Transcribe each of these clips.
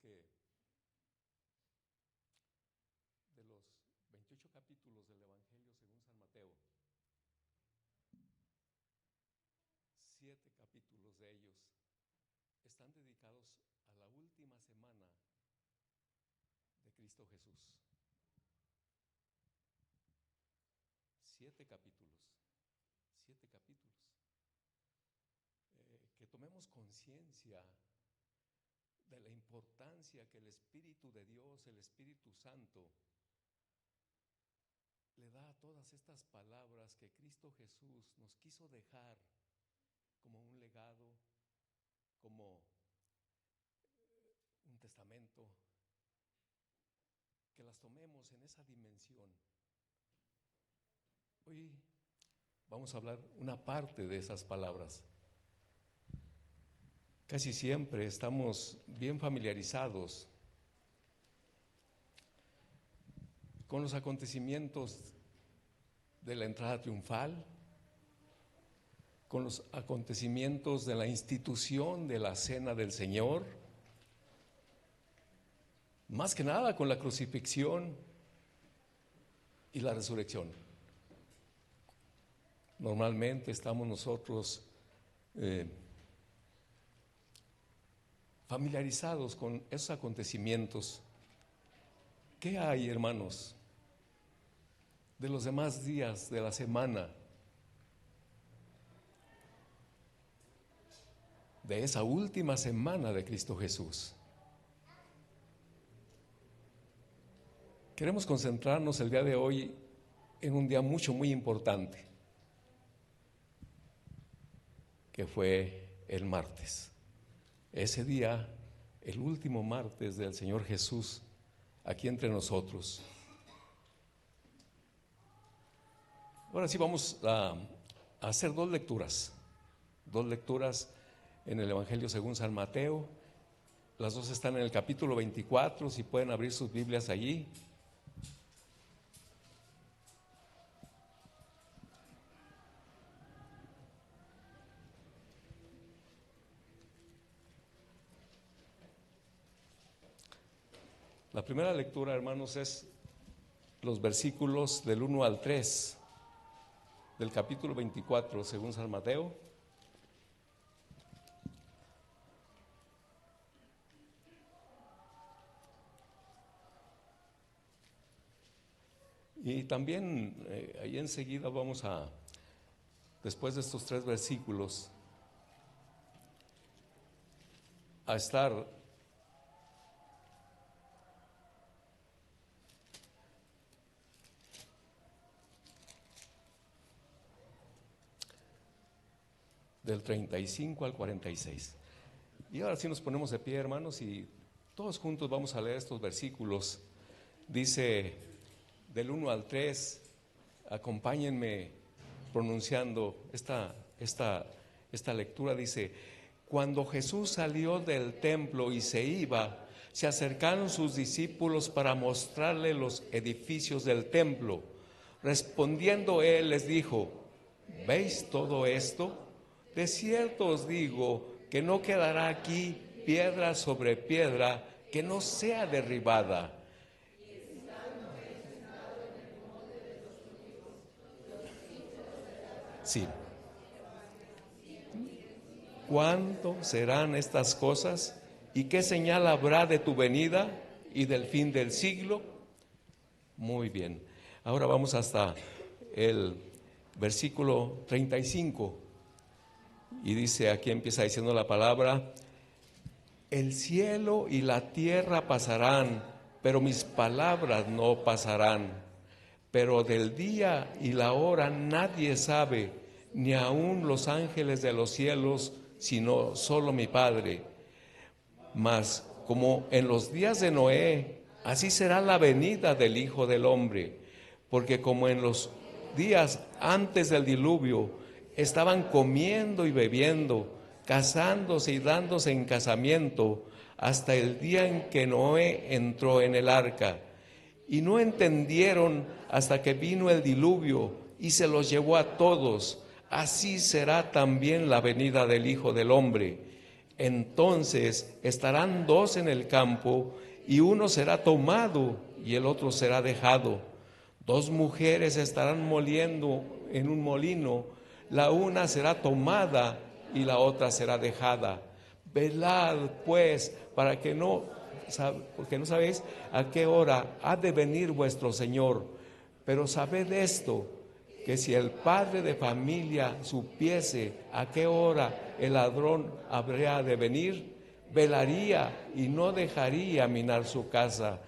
que de los 28 capítulos del Evangelio según San Mateo, 7 capítulos de ellos están dedicados a la última semana de Cristo Jesús. 7 capítulos. Que tomemos conciencia de la importancia que el Espíritu de Dios, el Espíritu Santo, le da a todas estas palabras que Cristo Jesús nos quiso dejar como un legado, como un testamento, que las tomemos en esa dimensión. Hoy vamos a hablar una parte de esas palabras. Casi siempre estamos bien familiarizados con los acontecimientos de la entrada triunfal, con los acontecimientos de la institución de la Cena del Señor, más que nada con la crucifixión y la resurrección. Normalmente estamos nosotros familiarizados con esos acontecimientos. ¿Qué hay, hermanos, de los demás días de la semana? De esa última semana de Cristo Jesús. Queremos concentrarnos el día de hoy en un día muy importante, que fue el martes. Ese día, el último martes del Señor Jesús, aquí entre nosotros. Ahora sí vamos a hacer dos lecturas en el Evangelio según San Mateo. Las dos están en el capítulo 24, si pueden abrir sus Biblias allí. La primera lectura, hermanos, es los versículos del 1 al 3 del capítulo 24 según San Mateo. Y también ahí enseguida vamos a, después de estos 3 versículos, a estar del 35 al 46. Y ahora sí nos ponemos de pie, hermanos, y todos juntos vamos a leer estos versículos. Dice del 1 al 3, acompáñenme pronunciando esta lectura. Dice: cuando Jesús salió del templo y se iba, se acercaron sus discípulos para mostrarle los edificios del templo. Respondiendo él les dijo: ¿veis todo esto? De cierto os digo que no quedará aquí piedra sobre piedra que no sea derribada. Sí. ¿Cuándo serán estas cosas? ¿Y qué señal habrá de tu venida y del fin del siglo? Muy bien. Ahora vamos hasta el versículo 35. Y dice, aquí empieza diciendo la palabra: el cielo y la tierra pasarán, pero mis palabras no pasarán. Pero del día y la hora nadie sabe, ni aun los ángeles de los cielos, sino solo mi Padre. Mas como en los días de Noé, así será la venida del Hijo del Hombre. Porque como en los días antes del diluvio, estaban comiendo y bebiendo, casándose y dándose en casamiento, hasta el día en que Noé entró en el arca. Y no entendieron hasta que vino el diluvio y se los llevó a todos. Así será también la venida del Hijo del Hombre. Entonces estarán dos en el campo, y uno será tomado y el otro será dejado. Dos mujeres estarán moliendo en un molino, la una será tomada y la otra será dejada. Velad pues, porque no sabéis a qué hora ha de venir vuestro Señor. Pero sabed esto, que si el padre de familia supiese a qué hora el ladrón habría de venir, velaría y no dejaría minar su casa.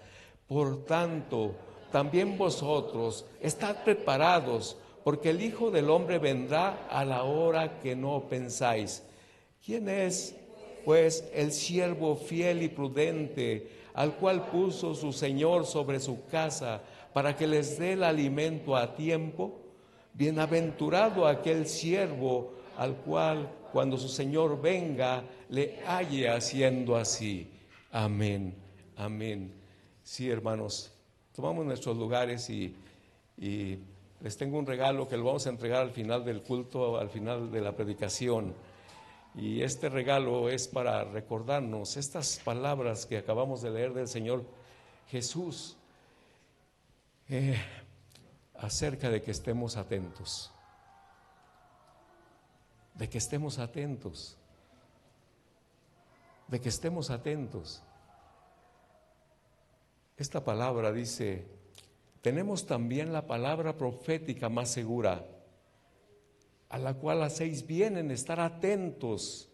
Por tanto, también vosotros estad preparados, porque el Hijo del Hombre vendrá a la hora que no pensáis. ¿Quién es, pues, el siervo fiel y prudente, al cual puso su Señor sobre su casa, para que les dé el alimento a tiempo? Bienaventurado aquel siervo al cual, cuando su Señor venga, le halle haciendo así. Amén, amén. Sí, hermanos, tomamos nuestros lugares y les tengo un regalo que lo vamos a entregar al final del culto, al final de la predicación. Y este regalo es para recordarnos estas palabras que acabamos de leer del Señor Jesús, acerca de que estemos atentos, de que estemos atentos, de que estemos atentos. Esta palabra dice: tenemos también la palabra profética más segura, a la cual hacéis bien en estar atentos,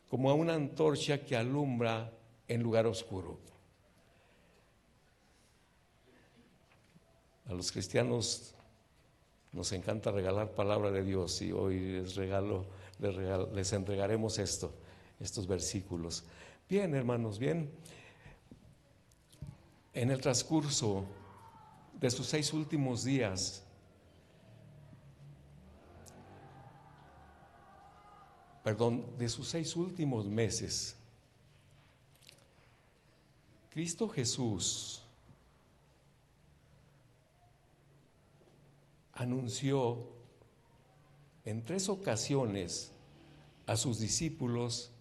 como a una antorcha que alumbra en lugar oscuro. A los cristianos nos encanta regalar palabra de Dios, y hoy les entregaremos estos versículos. Bien, hermanos, bien. En el transcurso de sus 6 últimos días, de sus 6 últimos meses, Cristo Jesús anunció en 3 ocasiones a sus discípulos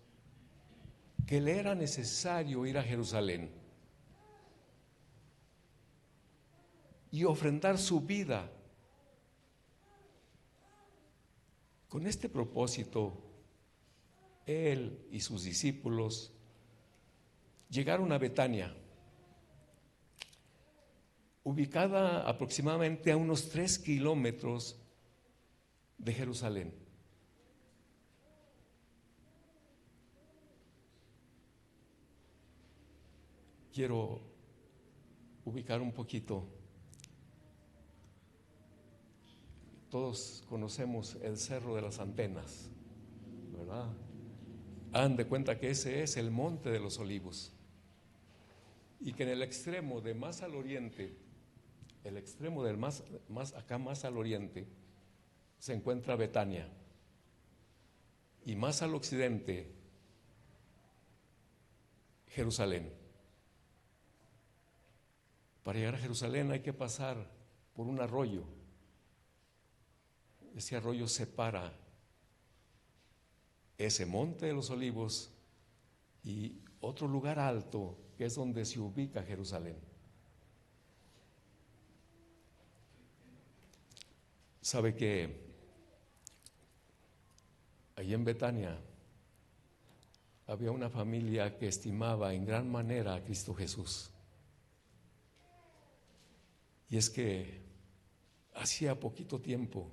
que le era necesario ir a Jerusalén y ofrendar su vida. Con este propósito, él y sus discípulos llegaron a Betania, ubicada aproximadamente a unos 3 kilómetros de Jerusalén. Quiero ubicar un poquito. Todos conocemos el Cerro de las Antenas, ¿verdad? Hagan de cuenta que ese es el Monte de los Olivos, y que en el extremo de más al oriente, el extremo del más al oriente, se encuentra Betania, y más al occidente, Jerusalén. Para llegar a Jerusalén hay que pasar por un arroyo. Ese arroyo separa ese Monte de los Olivos y otro lugar alto, que es donde se ubica Jerusalén. Sabe que allí en Betania había una familia que estimaba en gran manera a Cristo Jesús. Y es que hacía poquito tiempo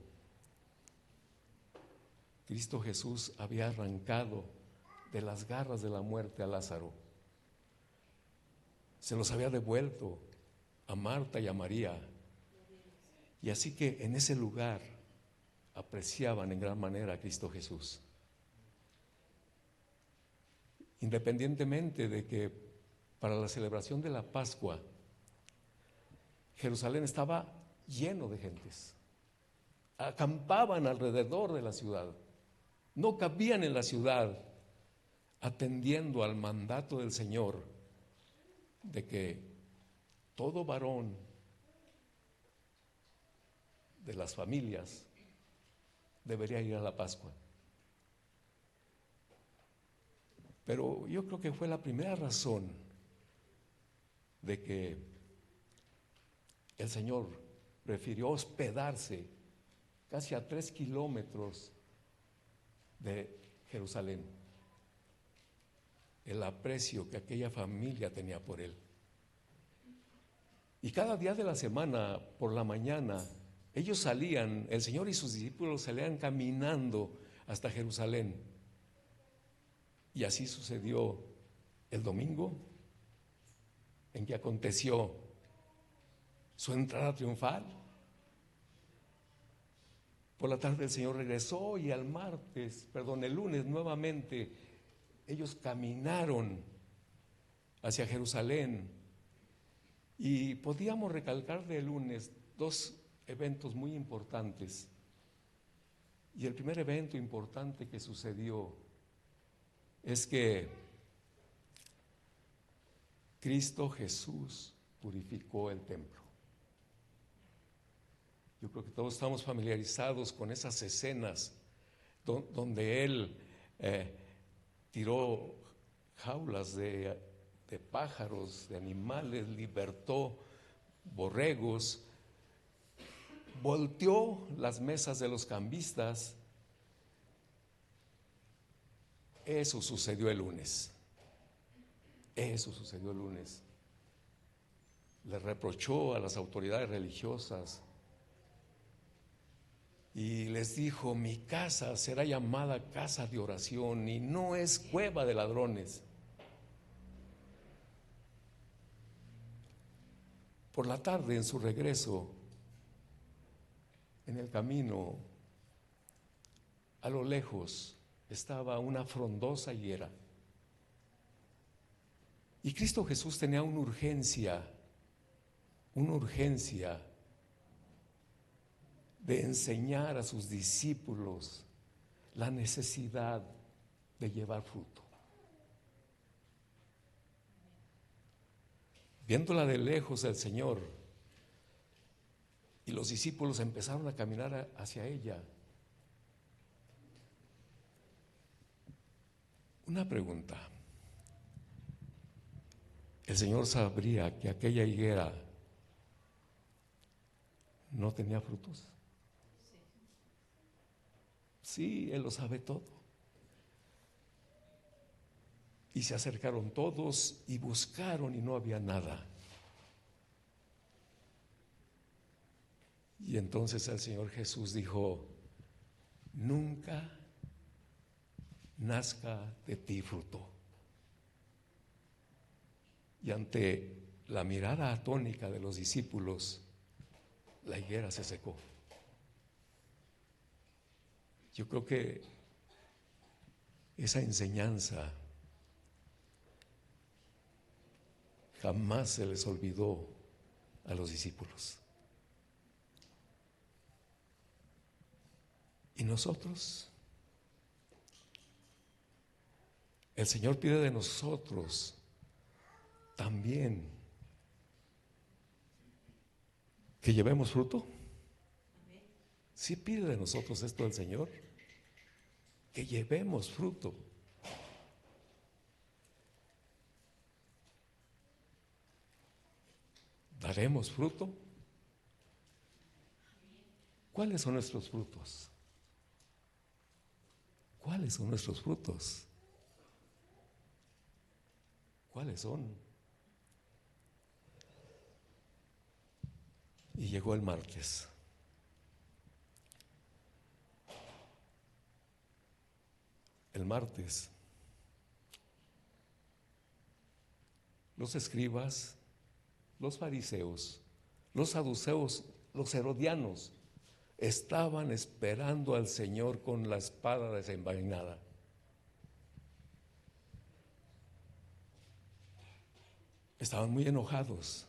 Cristo Jesús había arrancado de las garras de la muerte a Lázaro. Se los había devuelto a Marta y a María. Y así que en ese lugar apreciaban en gran manera a Cristo Jesús. Independientemente de que para la celebración de la Pascua, Jerusalén estaba lleno de gentes. Acampaban alrededor de la ciudad. No cabían en la ciudad, atendiendo al mandato del Señor de que todo varón de las familias debería ir a la Pascua. Pero yo creo que fue la primera razón de que el Señor prefirió hospedarse casi a 3 kilómetros de Jerusalén. El aprecio que aquella familia tenía por Él. Y cada día de la semana, por la mañana, ellos salían, el Señor y sus discípulos salían caminando hasta Jerusalén. Y así sucedió el domingo, en que aconteció su entrada triunfal. Por la tarde el Señor regresó y el lunes nuevamente, ellos caminaron hacia Jerusalén. Y podíamos recalcar del lunes 2 eventos muy importantes. Y el primer evento importante que sucedió es que Cristo Jesús purificó el templo. Yo creo que todos estamos familiarizados con esas escenas donde Él tiró jaulas de pájaros, de animales, libertó borregos, volteó las mesas de los cambistas. Eso sucedió el lunes. Eso sucedió el lunes. Le reprochó a las autoridades religiosas y les dijo: mi casa será llamada casa de oración y no es cueva de ladrones. Por la tarde, en su regreso, en el camino, a lo lejos estaba una frondosa higuera. Y Cristo Jesús tenía una urgencia de enseñar a sus discípulos la necesidad de llevar fruto. Viéndola de lejos el Señor, y los discípulos empezaron a caminar hacia ella. Una pregunta: ¿el Señor sabría que aquella higuera no tenía frutos? Sí, Él lo sabe todo. Y se acercaron todos y buscaron y no había nada. Y entonces el Señor Jesús dijo: nunca nazca de ti fruto. Y ante la mirada atónica de los discípulos, la higuera se secó. Yo creo que esa enseñanza jamás se les olvidó a los discípulos. ¿Y nosotros? El Señor pide de nosotros también que llevemos fruto. Sí pide de nosotros esto el Señor, que llevemos fruto. ¿Daremos fruto? ¿Cuáles son nuestros frutos? ¿Cuáles son nuestros frutos? ¿Cuáles son? Y llegó el martes. El martes, los escribas, los fariseos, los saduceos, los herodianos estaban esperando al Señor con la espada desenvainada. Estaban muy enojados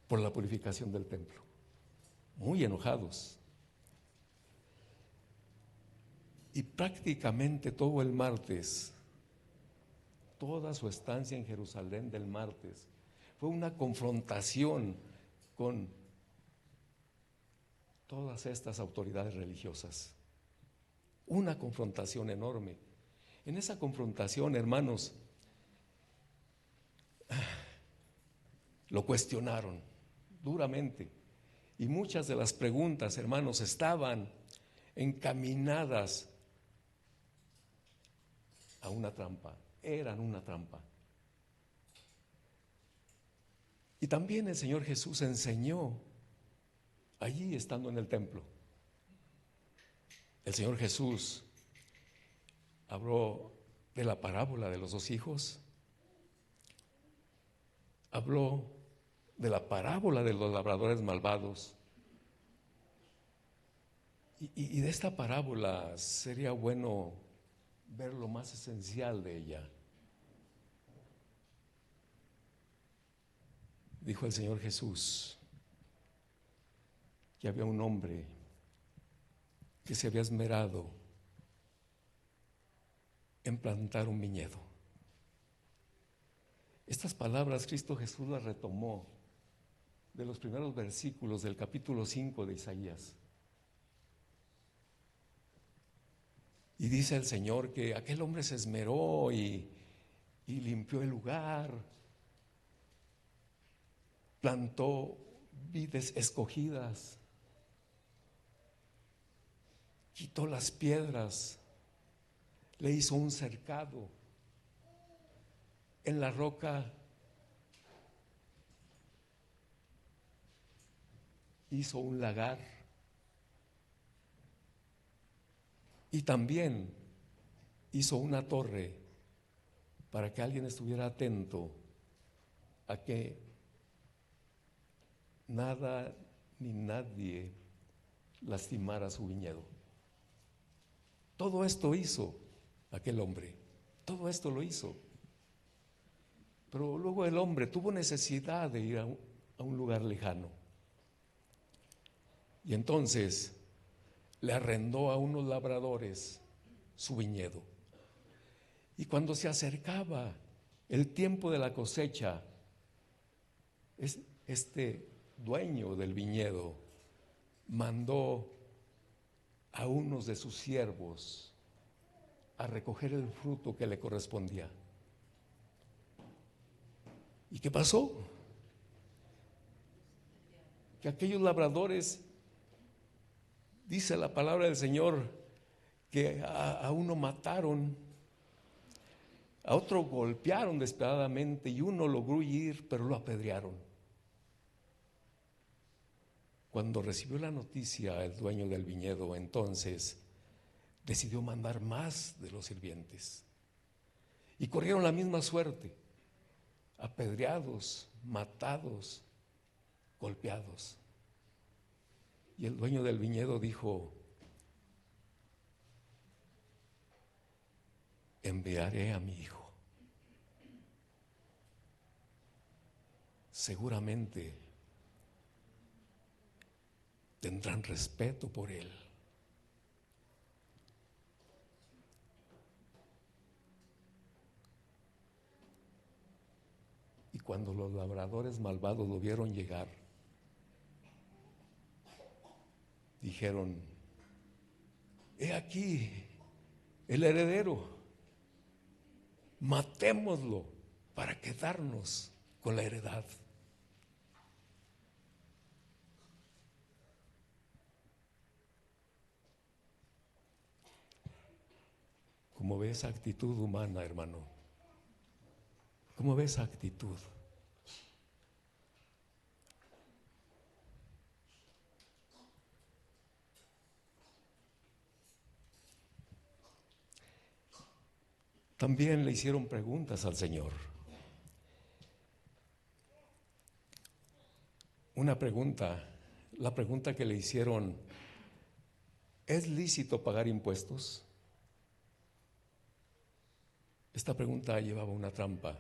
por la purificación del templo, muy enojados. Y prácticamente todo el martes, toda su estancia en Jerusalén del martes, fue una confrontación con todas estas autoridades religiosas. una confrontación enorme. En esa confrontación, hermanos, lo cuestionaron duramente. Y muchas de las preguntas, hermanos, estaban encaminadas a una trampa, eran una trampa. Y también el Señor Jesús enseñó allí estando en el templo. El Señor Jesús habló de la parábola de los dos hijos, habló de la parábola de los labradores malvados. Y de esta parábola sería bueno ver lo más esencial de ella. Dijo el Señor Jesús que había un hombre que se había esmerado en plantar un viñedo. Estas palabras Cristo Jesús las retomó de los primeros versículos del capítulo 5 de Isaías. Y dice el Señor que aquel hombre se esmeró y limpió el lugar, plantó vides escogidas, quitó las piedras, le hizo un cercado, en la roca hizo un lagar y también hizo una torre para que alguien estuviera atento a que nada ni nadie lastimara su viñedo. Todo esto hizo aquel hombre, todo esto lo hizo. Pero luego el hombre tuvo necesidad de ir a un lugar lejano. Y entonces le arrendó a unos labradores su viñedo. Y cuando se acercaba el tiempo de la cosecha, este dueño del viñedo mandó a unos de sus siervos a recoger el fruto que le correspondía. ¿Y qué pasó? Que aquellos labradores, dice la palabra del Señor, que a uno mataron, a otro golpearon despiadadamente y uno logró huir, pero lo apedrearon. Cuando recibió la noticia el dueño del viñedo, entonces decidió mandar más de los sirvientes. Y corrieron la misma suerte, apedreados, matados, golpeados. Y el dueño del viñedo dijo: enviaré a mi hijo. Seguramente tendrán respeto por él. Y cuando los labradores malvados lo vieron llegar, dijeron: he aquí el heredero, matémoslo para quedarnos con la heredad. ¿Cómo ve esa actitud humana, hermano? ¿Cómo ve esa actitud? También le hicieron preguntas al Señor. Una pregunta, la pregunta que le hicieron: ¿es lícito pagar impuestos? Esta pregunta llevaba una trampa,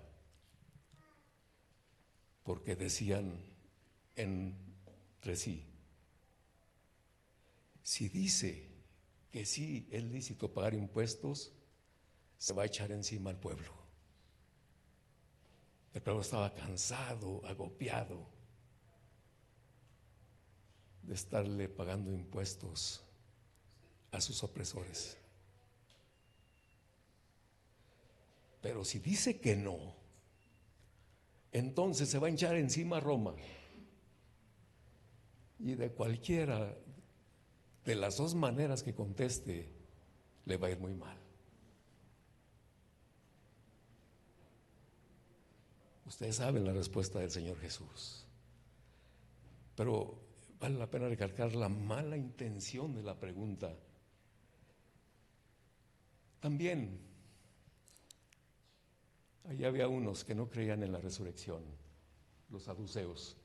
porque decían entre sí: si dice que sí es lícito pagar impuestos, se va a echar encima al pueblo. El pueblo estaba cansado, agobiado de estarle pagando impuestos a sus opresores. Pero si dice que no, entonces se va a hinchar encima Roma. Y de cualquiera de las dos maneras que conteste, le va a ir muy mal. Ustedes saben la respuesta del Señor Jesús. Pero vale la pena recalcar la mala intención de la pregunta. También, ahí había unos que no creían en la resurrección, los saduceos.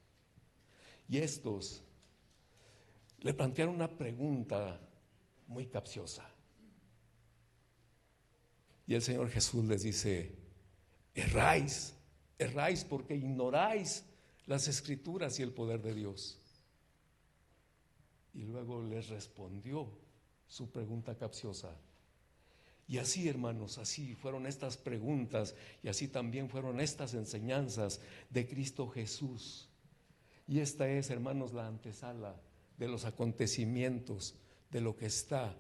Y estos le plantearon una pregunta muy capciosa. Y el Señor Jesús les dice: erráis porque ignoráis las Escrituras y el poder de Dios. Y luego les respondió su pregunta capciosa. Y así, hermanos, así fueron estas preguntas y así también fueron estas enseñanzas de Cristo Jesús. Y esta es, hermanos, la antesala de los acontecimientos de lo que está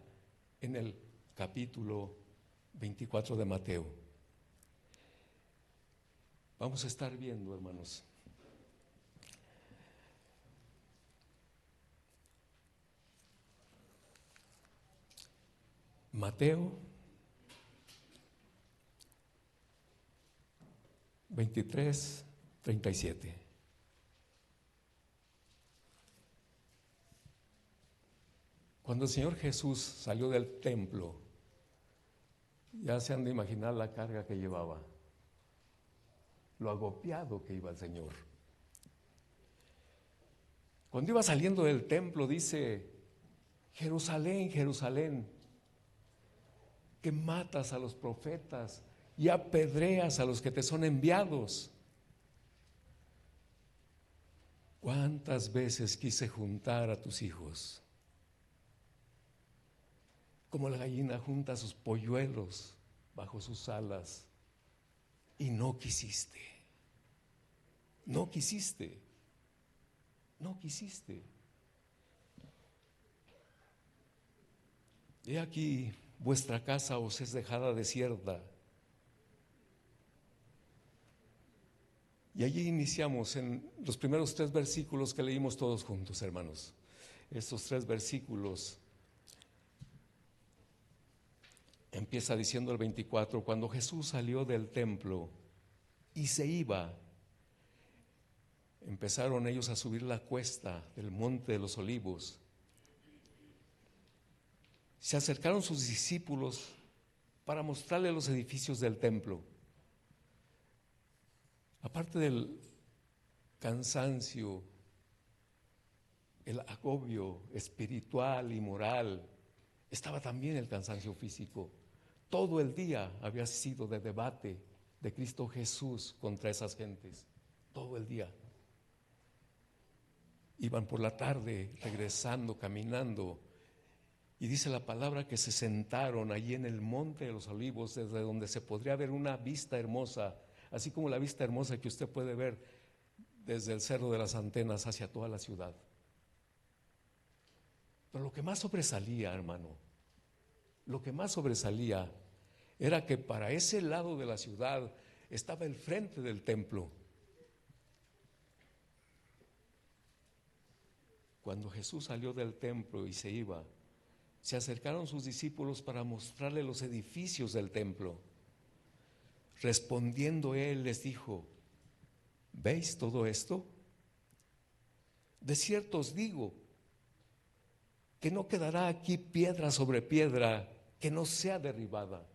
en el capítulo 24 de Mateo. Vamos a estar viendo, hermanos, Mateo 23, 37. Cuando el Señor Jesús salió del templo, ya se han de imaginar la carga que llevaba, lo agobiado que iba el Señor. Cuando iba saliendo del templo dice: Jerusalén, Jerusalén, que matas a los profetas y apedreas a los que te son enviados. ¿Cuántas veces quise juntar a tus hijos, como la gallina junta sus polluelos bajo sus alas, y no quisiste? No quisiste. No quisiste. He aquí, vuestra casa os es dejada desierta. Y allí iniciamos en los primeros 3 versículos que leímos todos juntos, hermanos. Estos 3 versículos empieza diciendo el 24: cuando Jesús salió del templo y se iba, empezaron ellos a subir la cuesta del monte de los olivos. Se acercaron sus discípulos para mostrarle los edificios del templo. Aparte del cansancio, el agobio espiritual y moral, estaba también el cansancio físico. Todo el día había sido de debate de Cristo Jesús contra esas gentes. Todo el día. Iban por la tarde regresando, caminando, y dice la palabra que se sentaron allí en el monte de los olivos, desde donde se podría ver una vista hermosa, así como la vista hermosa que usted puede ver desde el Cerro de las Antenas hacia toda la ciudad. Pero lo que más sobresalía, hermano, lo que más sobresalía era que para ese lado de la ciudad estaba el frente del templo. Cuando Jesús salió del templo y se iba, se acercaron sus discípulos para mostrarle los edificios del templo. Respondiendo él les dijo: ¿veis todo esto? De cierto os digo que no quedará aquí piedra sobre piedra que no sea derribada.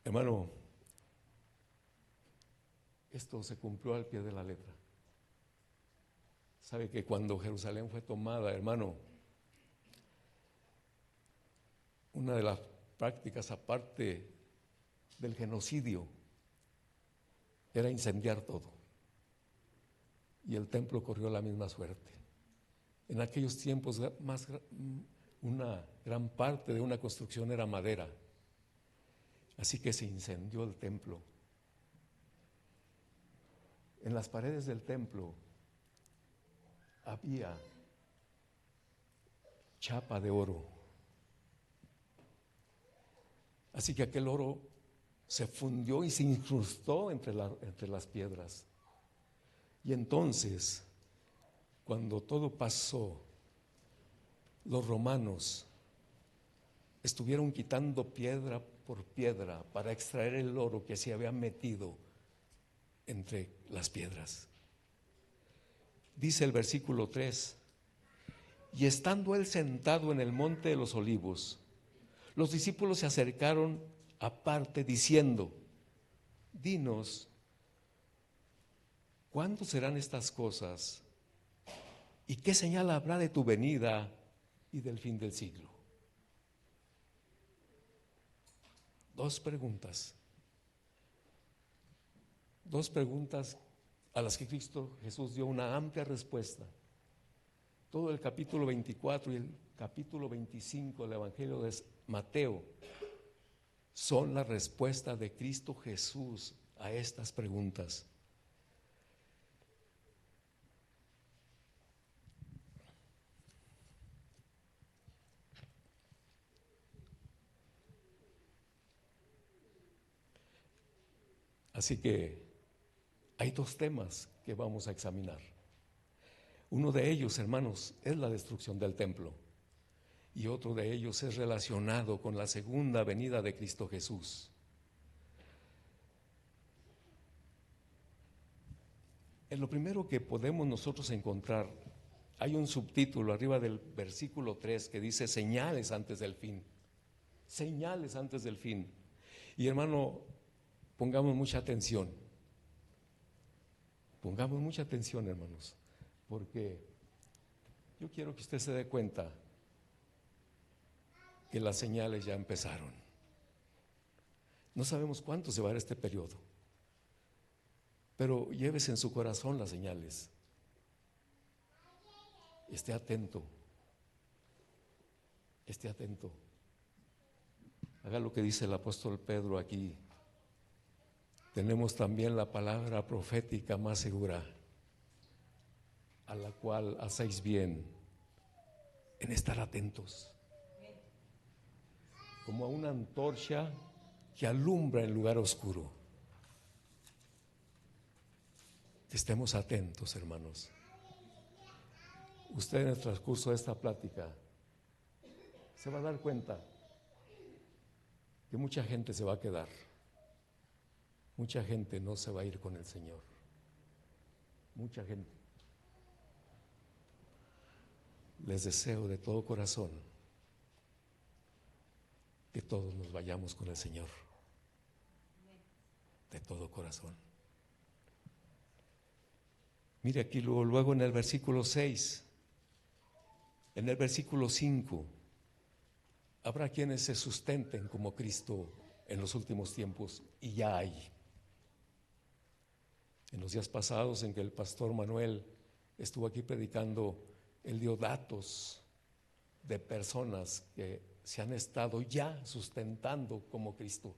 Hermano, esto se cumplió al pie de la letra. Sabe que cuando Jerusalén fue tomada, hermano, una de las prácticas aparte del genocidio era incendiar todo. Y el templo corrió la misma suerte. En aquellos tiempos una gran parte de una construcción era madera. Así que se incendió el templo. En las paredes del templo había chapa de oro. Así que aquel oro se fundió y se incrustó entre las piedras. Y entonces, cuando todo pasó, los romanos estuvieron quitando piedra por piedra para extraer el oro que se había metido entre las piedras. Dice el versículo 3: y estando él sentado en el monte de los olivos, los discípulos se acercaron aparte diciendo: dinos, ¿cuándo serán estas cosas? ¿Y qué señal habrá de tu venida y del fin del siglo? Dos preguntas a las que Cristo Jesús dio una amplia respuesta. Todo el capítulo 24 y el capítulo 25 del Evangelio de Mateo son la respuesta de Cristo Jesús a estas preguntas. Así que hay dos temas que vamos a examinar. Uno de ellos, hermanos, es la destrucción del templo, y otro de ellos es relacionado con la segunda venida de Cristo Jesús. En lo primero que podemos nosotros encontrar, hay un subtítulo arriba del versículo 3 que dice: señales antes del fin. Señales antes del fin. Y hermano, pongamos mucha atención. Pongamos mucha atención, hermanos, porque yo quiero que usted se dé cuenta que las señales ya empezaron. No sabemos cuánto se va a dar este periodo, pero llévese en su corazón las señales. Esté atento. Esté atento. Haga lo que dice el apóstol Pedro aquí. Tenemos también la palabra profética más segura, a la cual hacéis bien en estar atentos, como a una antorcha que alumbra el lugar oscuro. Que estemos atentos, hermanos. Usted en el transcurso de esta plática se va a dar cuenta que mucha gente se va a quedar. Mucha gente no se va a ir con el Señor. Mucha gente. Les deseo de todo corazón que todos nos vayamos con el Señor. De todo corazón. Mire aquí luego en el versículo 6, en el versículo 5, habrá quienes se sustenten como Cristo en los últimos tiempos, y ya hay. En los días pasados en que el pastor Manuel estuvo aquí predicando, él dio datos de personas que se han estado ya sustentando como Cristo.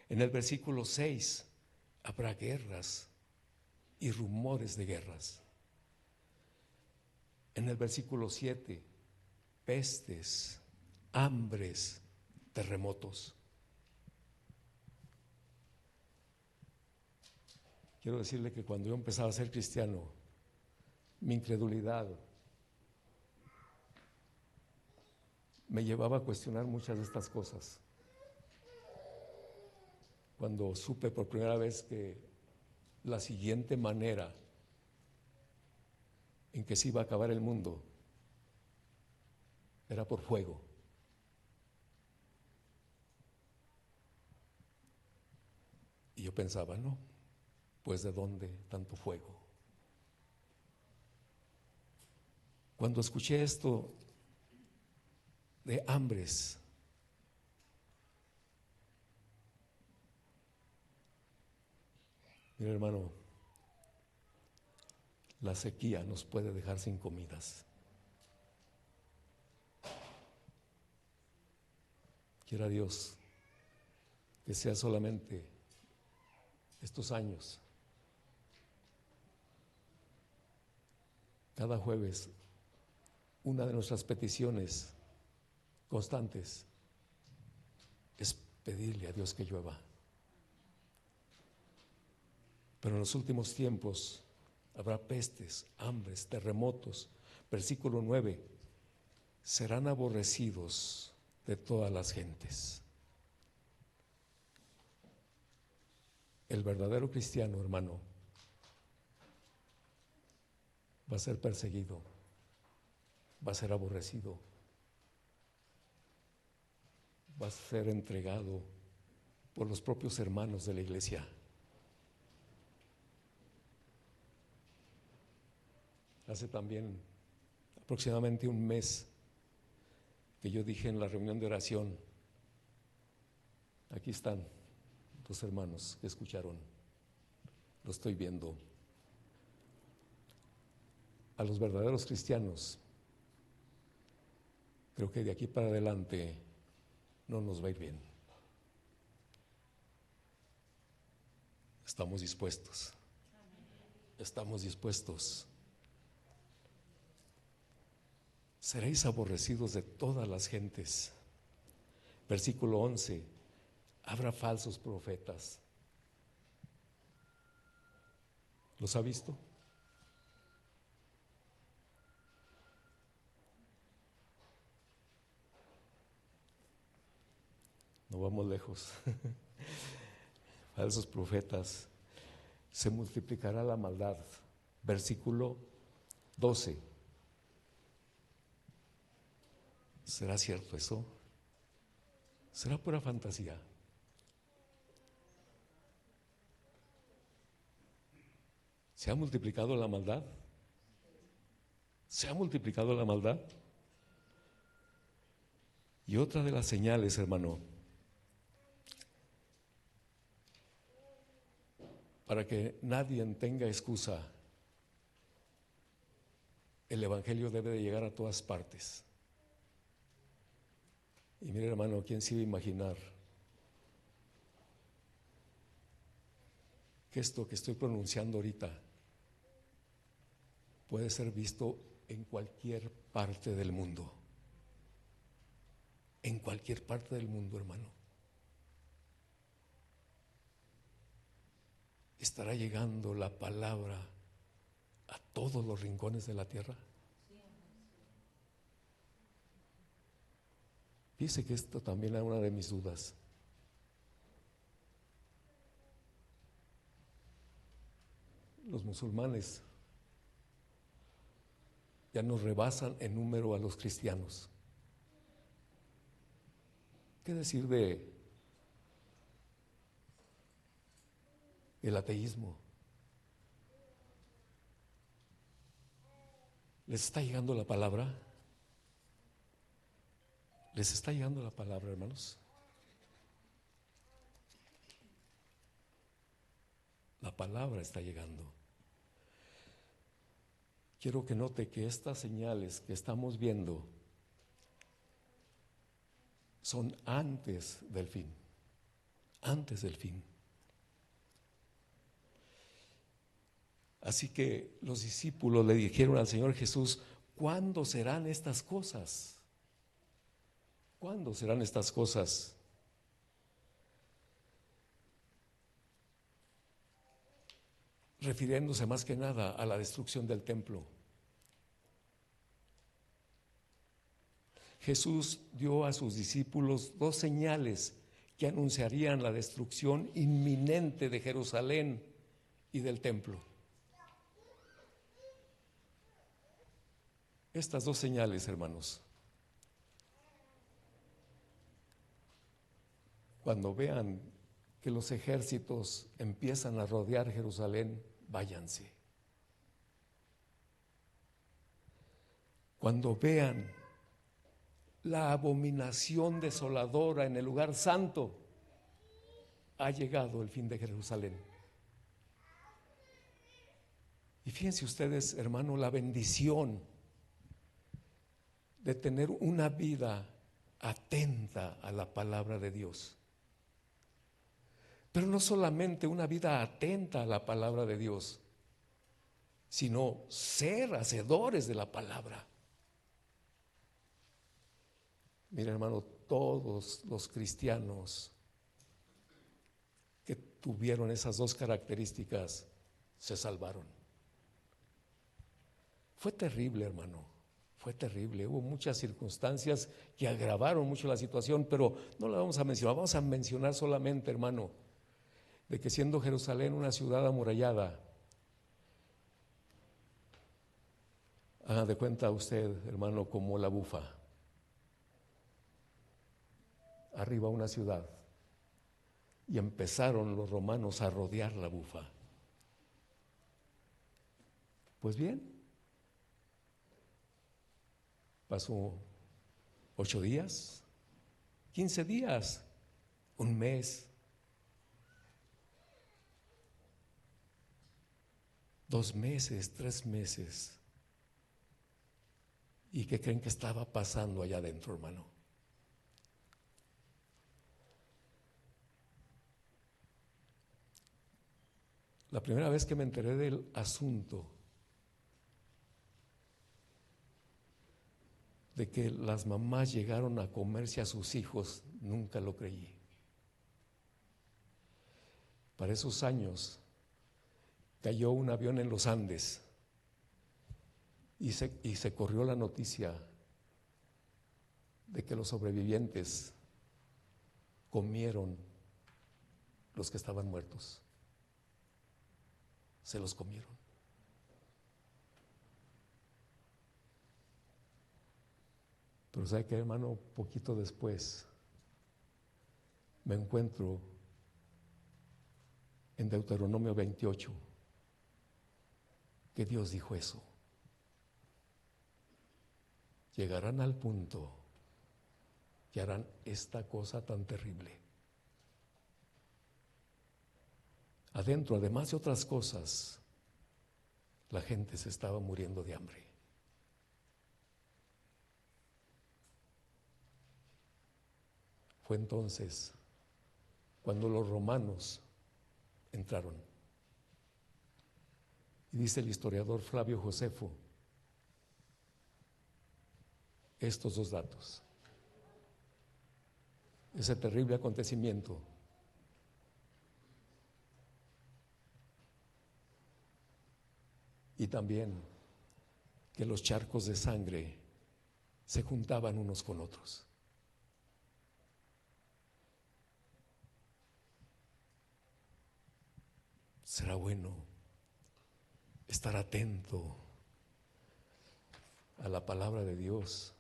En el versículo 6 habrá guerras y rumores de guerras. En el versículo 7, pestes, hambres, terremotos. Quiero decirle que cuando yo empezaba a ser cristiano, mi incredulidad me llevaba a cuestionar muchas de estas cosas. Cuando supe por primera vez que la siguiente manera en que se iba a acabar el mundo era por fuego. Y yo pensaba, no, pues ¿de dónde tanto fuego? Cuando escuché esto de hambres, mira, hermano, la sequía nos puede dejar sin comidas. Quiera Dios que sea solamente estos años, cada jueves, una de nuestras peticiones constantes es pedirle a Dios que llueva. Pero en los últimos tiempos habrá pestes, hambres, terremotos. Versículo 9, serán aborrecidos de todas las gentes. El verdadero cristiano, hermano, va a ser perseguido, va a ser aborrecido, va a ser entregado por los propios hermanos de la iglesia. Hace también aproximadamente un mes que yo dije en la reunión de oración, aquí están los hermanos que escucharon, lo estoy viendo. A los verdaderos cristianos, creo que de aquí para adelante no nos va a ir bien. Estamos dispuestos. Estamos dispuestos. Seréis aborrecidos de todas las gentes. Versículo 11. Habrá falsos profetas. ¿Los ha visto? No vamos lejos. Falsos profetas. Se multiplicará la maldad. Versículo 12. ¿Será cierto eso? ¿Será pura fantasía? ¿Se ha multiplicado la maldad? ¿Se ha multiplicado la maldad? Y otra de las señales, hermano, para que nadie tenga excusa, el evangelio debe de llegar a todas partes. Y mire, hermano, ¿quién se iba a imaginar que esto que estoy pronunciando ahorita puede ser visto en cualquier parte del mundo? En cualquier parte del mundo, hermano. ¿Estará llegando la palabra a todos los rincones de la tierra? Fíjese que esto también era una de mis dudas. Los musulmanes ya nos rebasan en número a los cristianos. ¿Qué decir de el ateísmo? ¿Les está llegando la palabra? ¿Les está llegando la palabra, hermanos? La palabra está llegando. Quiero que note que estas señales que estamos viendo son antes del fin, antes del fin. Así que los discípulos le dijeron al Señor Jesús, ¿cuándo serán estas cosas? ¿Cuándo serán estas cosas? Refiriéndose más que nada a la destrucción del templo. Jesús dio a sus discípulos dos señales que anunciarían la destrucción inminente de Jerusalén y del templo. Estas dos señales, hermanos, cuando vean que los ejércitos empiezan a rodear Jerusalén, váyanse. Cuando vean la abominación desoladora en el lugar santo, ha llegado el fin de Jerusalén. Y fíjense ustedes, hermano, la bendición de tener una vida atenta a la palabra de Dios. Pero no solamente una vida atenta a la palabra de Dios, sino ser hacedores de la palabra. Mira, hermano, todos los cristianos que tuvieron esas dos características se salvaron. Fue terrible, hermano, fue terrible. Hubo muchas circunstancias que agravaron mucho la situación, pero no la vamos a mencionar. Vamos a mencionar solamente, hermano, de que siendo Jerusalén una ciudad amurallada, haga de cuenta usted, hermano, como la bufa, arriba una ciudad, y empezaron los romanos a rodear la bufa. Pues bien, pasó 8 días, 15 días, un mes, 2 meses, 3 meses. ¿Y qué creen que estaba pasando allá adentro, hermano? La primera vez que me enteré del asunto de que las mamás llegaron a comerse a sus hijos, nunca lo creí. Para esos años cayó un avión en los Andes y se corrió la noticia de que los sobrevivientes comieron los que estaban muertos. Se los comieron. Pero ¿sabe qué, hermano? Poquito después me encuentro en Deuteronomio 28 que Dios dijo eso. Llegarán al punto que harán esta cosa tan terrible. Adentro, además de otras cosas, la gente se estaba muriendo de hambre. Fue entonces cuando los romanos entraron. Y dice el historiador Flavio Josefo estos 2 datos. Ese terrible acontecimiento y también que los charcos de sangre se juntaban unos con otros. Será bueno estar atento a la palabra de Dios,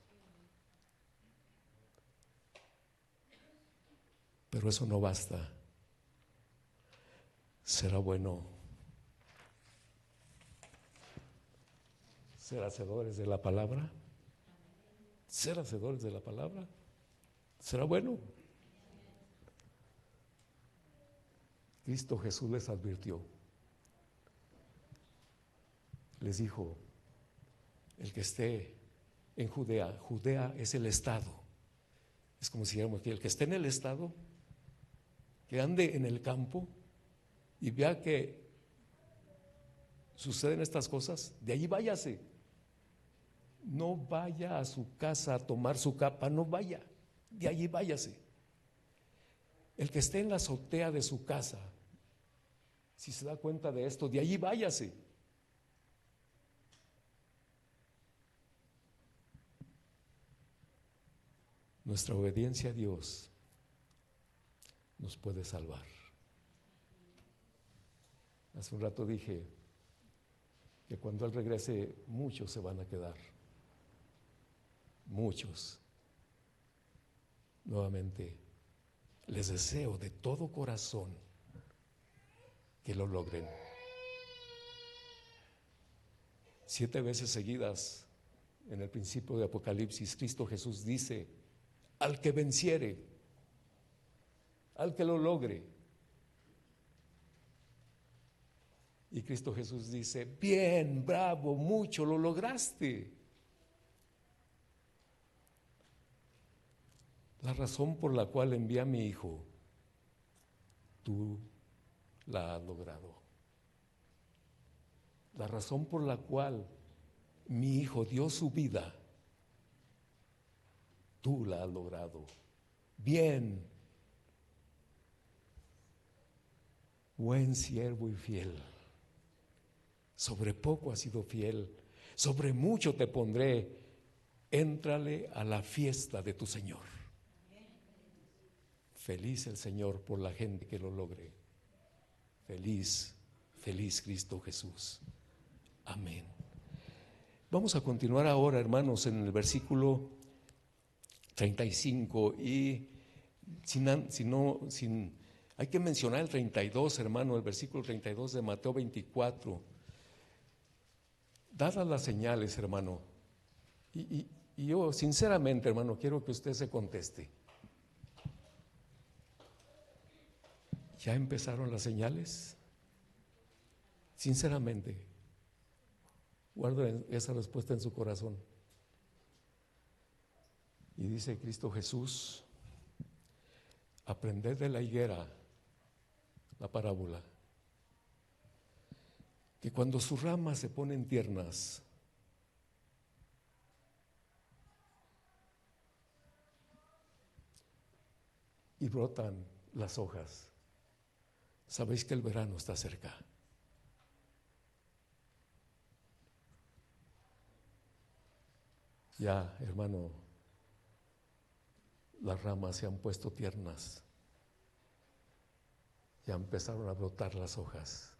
pero eso no basta. Será bueno ser hacedores de la palabra. Ser hacedores de la palabra. Será bueno. Cristo Jesús les advirtió. Les dijo, el que esté en Judea, Judea es el estado. Es como si dijéramos que el que esté en el estado, que ande en el campo y vea que suceden estas cosas, de allí váyase. No vaya a su casa a tomar su capa, no vaya, de allí váyase. El que esté en la azotea de su casa, si se da cuenta de esto, de allí váyase. Nuestra obediencia a Dios nos puede salvar. Hace un rato dije que cuando Él regrese, muchos se van a quedar. Muchos. Nuevamente, les deseo de todo corazón que lo logren. 7 veces seguidas en el principio de Apocalipsis, Cristo Jesús dice, al que venciere, al que lo logre. Y Cristo Jesús dice, bien, bravo, mucho, lo lograste. La razón por la cual envié a mi hijo, tú la has logrado. La razón por la cual mi hijo dio su vida, tú la has logrado. bien, buen siervo y fiel. Sobre poco has sido fiel, sobre mucho te pondré. Éntrale a la fiesta de tu Señor. Feliz el Señor por la gente que lo logre. Feliz, feliz Cristo Jesús. Amén. Vamos a continuar ahora, hermanos, en el versículo 35 y hay que mencionar el 32, hermano, el versículo 32 de Mateo 24. Dadas las señales, hermano, y yo sinceramente, hermano, quiero que usted se conteste. ¿Ya empezaron las señales? Sinceramente, guarden esa respuesta en su corazón. Y dice Cristo Jesús: aprended de la higuera, la parábola, que cuando sus ramas se ponen tiernas, y brotan las hojas, sabéis que el verano está cerca. Ya, hermano, las ramas se han puesto tiernas, ya empezaron a brotar las hojas.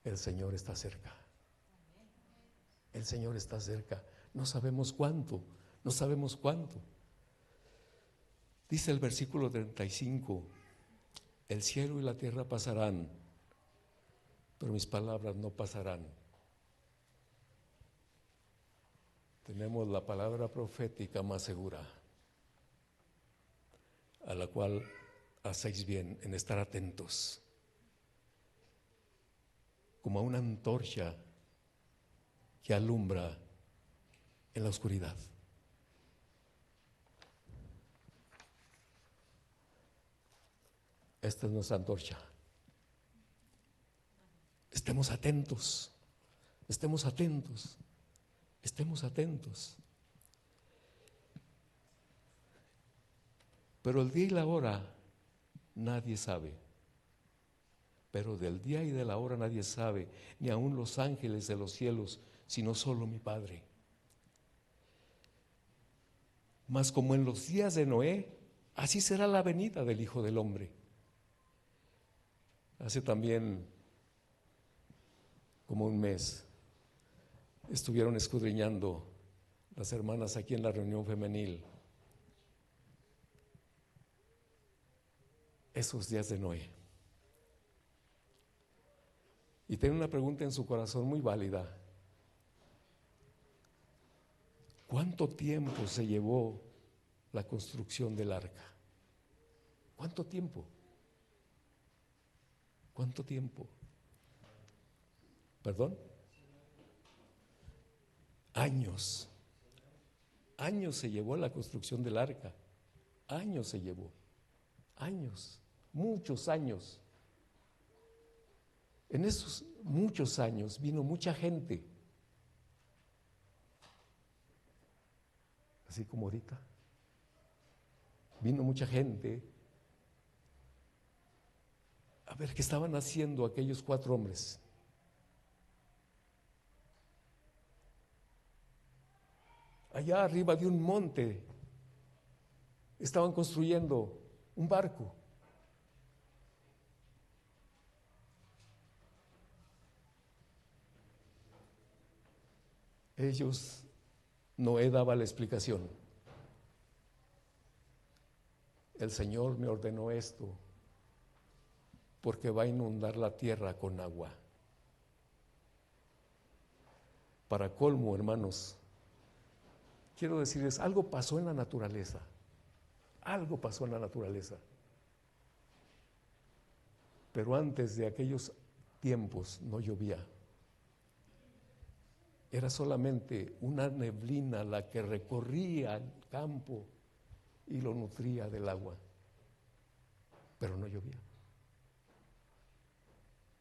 El Señor está cerca. El Señor está cerca. No sabemos cuánto, no sabemos cuánto. Dice el versículo 35: el cielo y la tierra pasarán, pero mis palabras no pasarán. Tenemos la palabra profética más segura, a la cual hacéis bien en estar atentos, como a una antorcha que alumbra en la oscuridad. Esta es nuestra antorcha. Estemos atentos, estemos atentos, estemos atentos. Pero el día y la hora nadie sabe. Pero del día y de la hora nadie sabe, ni aun los ángeles de los cielos, sino solo mi Padre. Mas como en los días de Noé, así será la venida del Hijo del Hombre. Hace también como un mes estuvieron escudriñando las hermanas aquí en la reunión femenil esos días de Noé. Y tienen una pregunta en su corazón muy válida. ¿Cuánto tiempo se llevó la construcción del arca? ¿Cuánto tiempo? ¿Cuánto tiempo? ¿Perdón? Años. Años se llevó la construcción del arca. Años se llevó. Años. Muchos años. En esos muchos años vino mucha gente. Así como ahorita. Vino mucha gente a ver qué estaban haciendo aquellos 4 hombres. Allá arriba de un monte estaban construyendo un barco. Ellos, Noé daba la explicación. El Señor me ordenó esto porque va a inundar la tierra con agua. Para colmo, hermanos, quiero decirles, algo pasó en la naturaleza. Algo pasó en la naturaleza. Pero antes de aquellos tiempos no llovía. Era solamente una neblina la que recorría el campo y lo nutría del agua. Pero no llovía.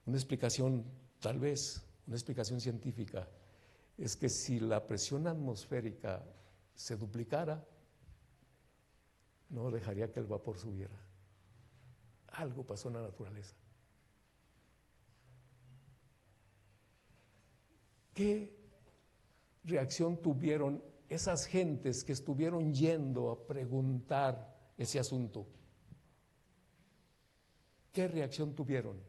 Una explicación, tal vez, una explicación científica, es que si la presión atmosférica se duplicara, no dejaría que el vapor subiera. Algo pasó en la naturaleza. ¿Qué reacción tuvieron esas gentes que estuvieron yendo a preguntar ese asunto? ¿Qué reacción tuvieron?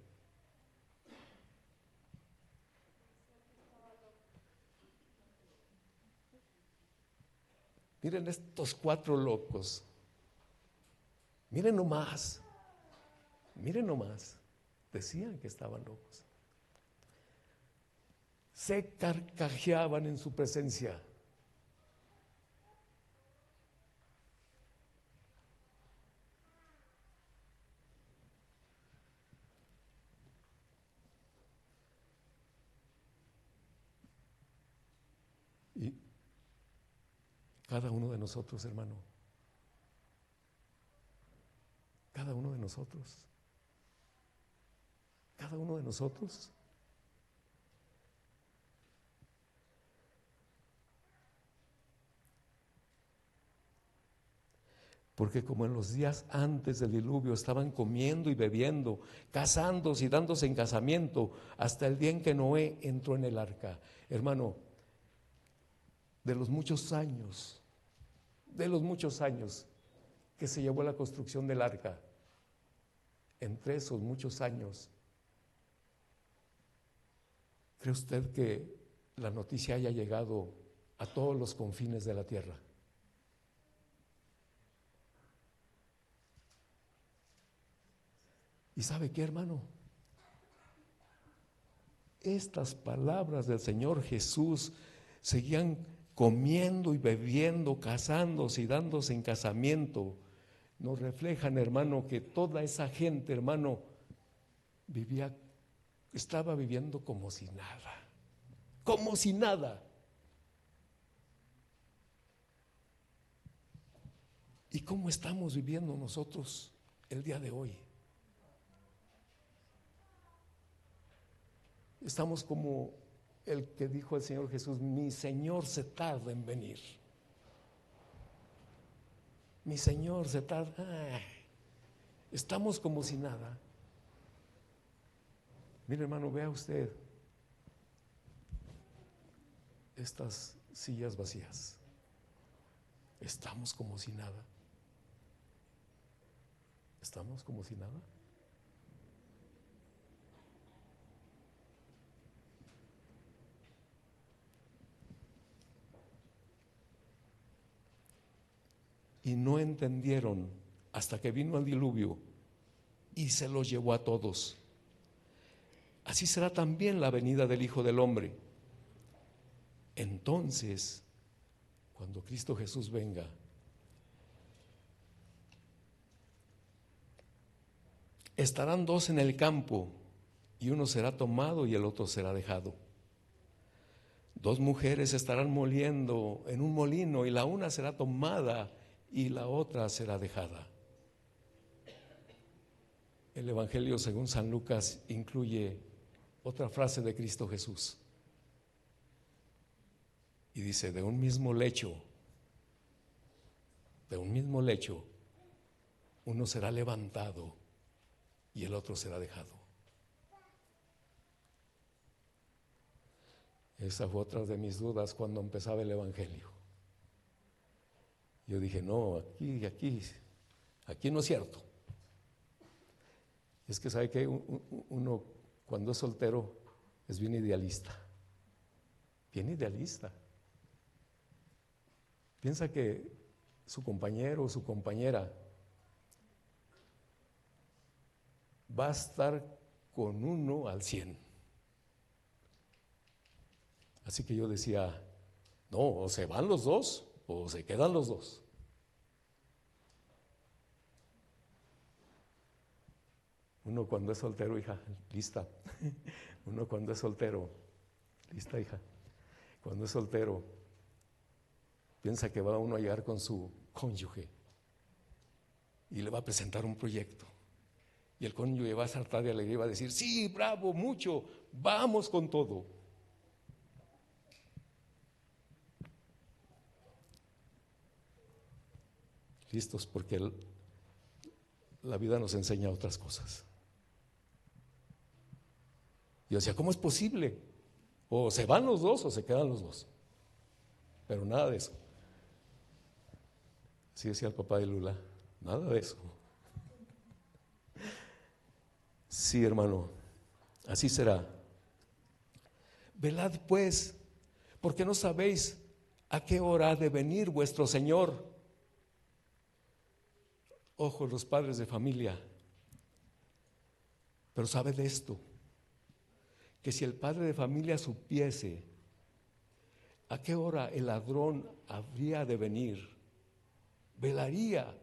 Miren estos 4 locos. Miren nomás. Miren nomás. Decían que estaban locos. Se carcajeaban en su presencia. Y cada uno de nosotros, hermano, cada uno de nosotros, cada uno de nosotros, porque como en los días antes del diluvio estaban comiendo y bebiendo, casándose y dándose en casamiento, hasta el día en que Noé entró en el arca. Hermano, de los muchos años que se llevó la construcción del arca, entre esos muchos años, ¿cree usted que la noticia haya llegado a todos los confines de la tierra? ¿Y sabe qué, hermano? Estas palabras del Señor Jesús seguían comiendo y bebiendo, casándose y dándose en casamiento. Nos reflejan, hermano, que toda esa gente, hermano, estaba viviendo como si nada. Como si nada. ¿Y cómo estamos viviendo nosotros el día de hoy? Estamos como el que dijo el Señor Jesús: mi Señor se tarda en venir. Mi Señor se tarda. Estamos como si nada. Mire, hermano, vea usted estas sillas vacías. Estamos como si nada. Estamos como si nada. Y no entendieron hasta que vino el diluvio y se los llevó a todos. Así será también la venida del Hijo del Hombre. Entonces, cuando Cristo Jesús venga, estarán 2 en el campo, y uno será tomado y el otro será dejado. 2 mujeres estarán moliendo en un molino, y la una será tomada y la otra será dejada. El Evangelio según San Lucas incluye otra frase de Cristo Jesús y dice: de un mismo lecho, uno será levantado y el otro será dejado. Esa fue otra de mis dudas cuando empezaba el Evangelio. Yo dije: no, aquí no es cierto. Es que sabe que uno cuando es soltero es bien idealista. Piensa que su compañero o su compañera va a estar con uno al 100. Así que yo decía: no, o se van los dos o se quedan los dos. Uno cuando es soltero, hija, lista. Uno cuando es soltero, lista, hija. Cuando es soltero, piensa que va uno a llegar con su cónyuge y le va a presentar un proyecto. Y el cónyuge va a saltar de alegría y va a decir: sí, bravo, mucho, vamos con todo. listos, porque la vida nos enseña otras cosas. Yo decía, ¿cómo es posible? O se van los dos o se quedan los dos. Pero nada de eso. Así decía el papá de Lula, nada de eso. Sí, hermano, así será. Velad pues, porque no sabéis a qué hora ha de venir vuestro Señor. Ojo, los padres de familia. Pero sabe de esto, que si el padre de familia supiese a qué hora el ladrón habría de venir, velaría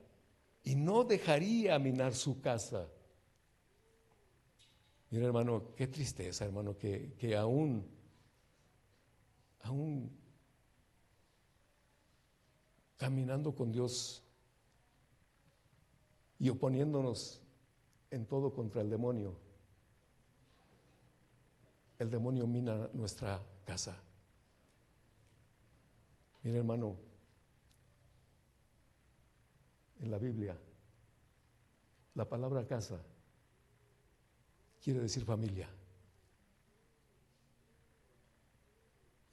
y no dejaría minar su casa. Mira, hermano, qué tristeza, hermano, que aún caminando con Dios y oponiéndonos en todo contra el demonio mina nuestra casa. Mira, hermano, en la Biblia, la palabra casa quiere decir familia.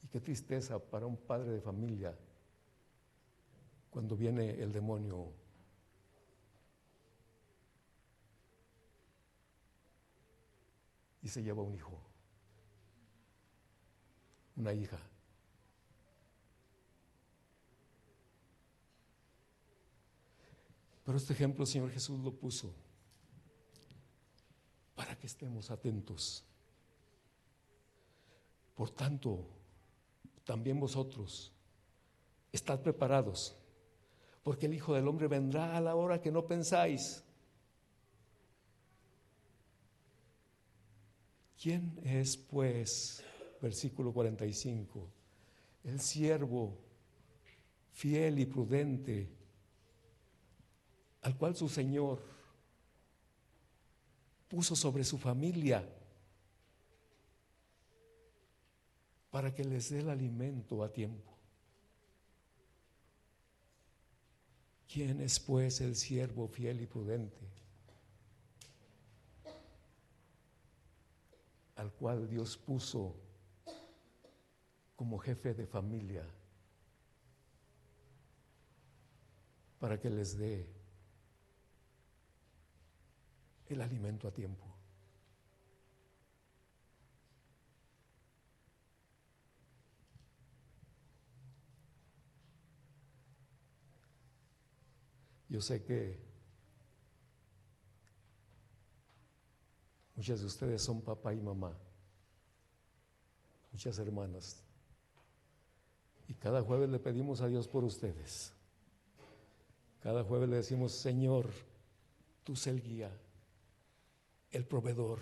Y qué tristeza para un padre de familia cuando viene el demonio y se lleva un hijo, una hija. Pero este ejemplo el Señor Jesús lo puso para que estemos atentos. Por tanto, también vosotros estad preparados, porque el Hijo del Hombre vendrá a la hora que no pensáis. ¿Quién es, pues, versículo 45, el siervo fiel y prudente, al cual su Señor puso sobre su familia para que les dé el alimento a tiempo? ¿Quién es, pues, el siervo fiel y prudente, al cual Dios puso como jefe de familia para que les dé el alimento a tiempo? Yo sé que muchas de ustedes son papá y mamá, muchas hermanas, y cada jueves le pedimos a Dios por ustedes. Cada jueves le decimos, Señor, tú sé el guía, el proveedor,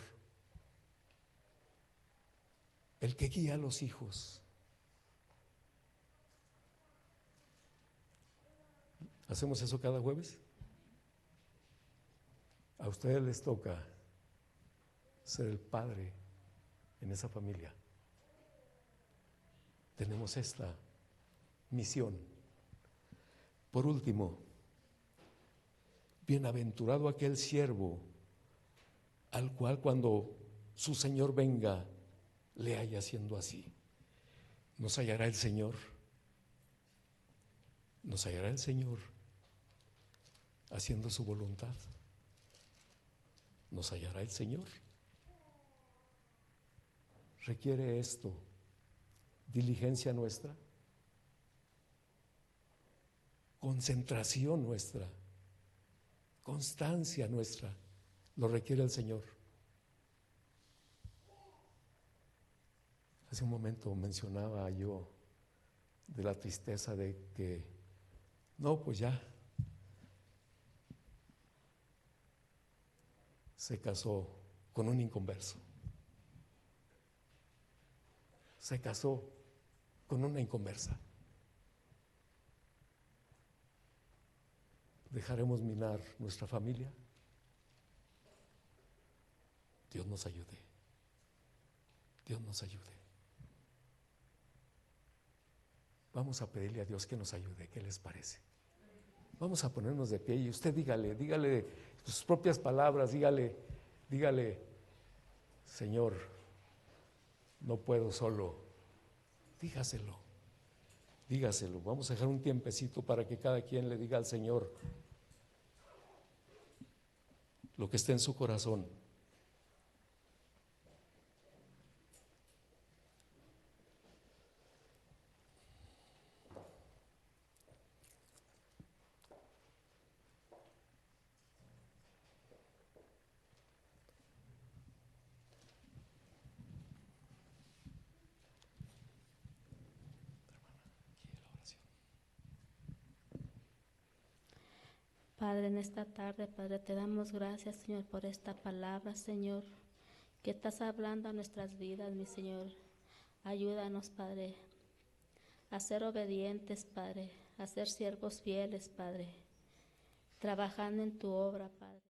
el que guía a los hijos. ¿Hacemos eso cada jueves? A ustedes les toca ser el padre en esa familia. Tenemos esta misión. Por último, bienaventurado aquel siervo al cual cuando su Señor venga le haya haciendo así. ¿Nos hallará el Señor? ¿Nos hallará el Señor haciendo su voluntad? ¿Nos hallará el Señor? ¿Requiere esto diligencia nuestra? Concentración nuestra, constancia nuestra, lo requiere el Señor. Hace un momento mencionaba yo de la tristeza de que, no, pues ya se casó con un inconverso, se casó con una inconversa. ¿Dejaremos minar nuestra familia? Dios nos ayude. Dios nos ayude. Vamos a pedirle a Dios que nos ayude. ¿Qué les parece? Vamos a ponernos de pie y usted dígale sus propias palabras, dígale, Señor, no puedo solo. Dígaselo. Vamos a dejar un tiempecito para que cada quien le diga al Señor lo que está en su corazón. Padre, en esta tarde, Padre, te damos gracias, Señor, por esta palabra, Señor, que estás hablando a nuestras vidas, mi Señor. Ayúdanos, Padre, a ser obedientes, Padre, a ser siervos fieles, Padre, trabajando en tu obra, Padre.